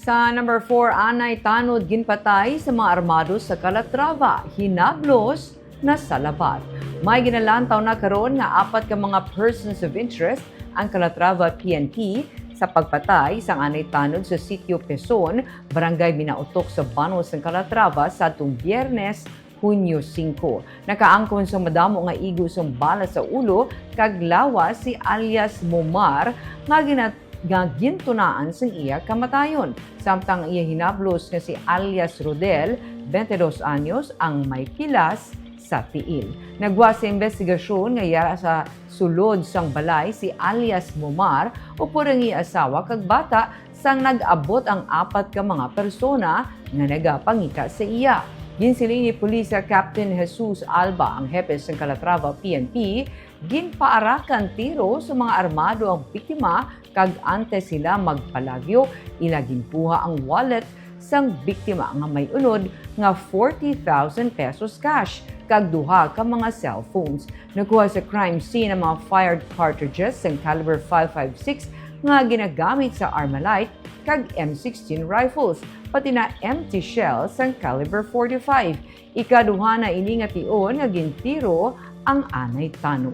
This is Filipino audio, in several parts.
Sa number 4, anay Tanod ginpatay sa mga armado sa Calatrava, hinablos, nasalabat. May ginalantaw na karon nga apat ka mga persons of interest ang Calatrava PNP sa pagpatay sa anay Tanod sa sitio Quezon, barangay Binautok sa Banos ng Calatrava sa atong Biyernes, Hunyo 5. Nakaangkon sa madamo nga igos ang bala sa ulo kag lawas si alias Momar nga gintunaan sa iya kamatayon. Samtang iya hinablos nga si alias Rodel, 22 anyos, ang may pilas sa tiil. Nagwa sa investigasyon nga yara sa sulod sang balay si alias Momar o purang asawa kag bata sang nag-abot ang apat ka mga persona nga nagapangita sa iya. Ginsiling ni Pulisya Captain Jesus Alba, ang hepes ng Calatrava PNP, ginpaarakan tiro sa mga armado ang biktima kag antes sila magpalagyo, ginpuha ang wallet sang biktima nga may unod nga 40,000 pesos cash kag duha ka mga cellphones. Nakuha sa crime scene ang mga fired cartridges ng caliber 5.56 nga ginagamit sa Armalite kag M16 rifles, pati na empty shells ang caliber 45. Ikaduha na ini nga tion nga gintiro ang anay Tanod.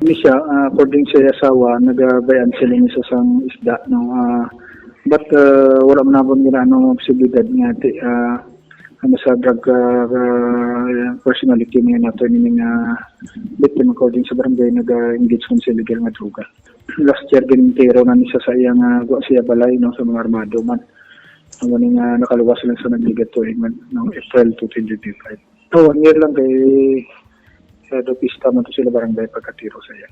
Siya, according sa asawa, nagabayan sila ni sa sang isda. No? But wala man nabon ginano posibilidad nga sa drug personality niya nato ni nga victim according sa barangay nag-engage kung sa illegal nga droga. Last year gintiro na ni sa iyang siya balay no, sa mga armado man. Ang nga nakaluwas lang sa nagligat to man noong April 2025. 1 year lang kay sa pista man to sila barangay pagkatiro sa iya.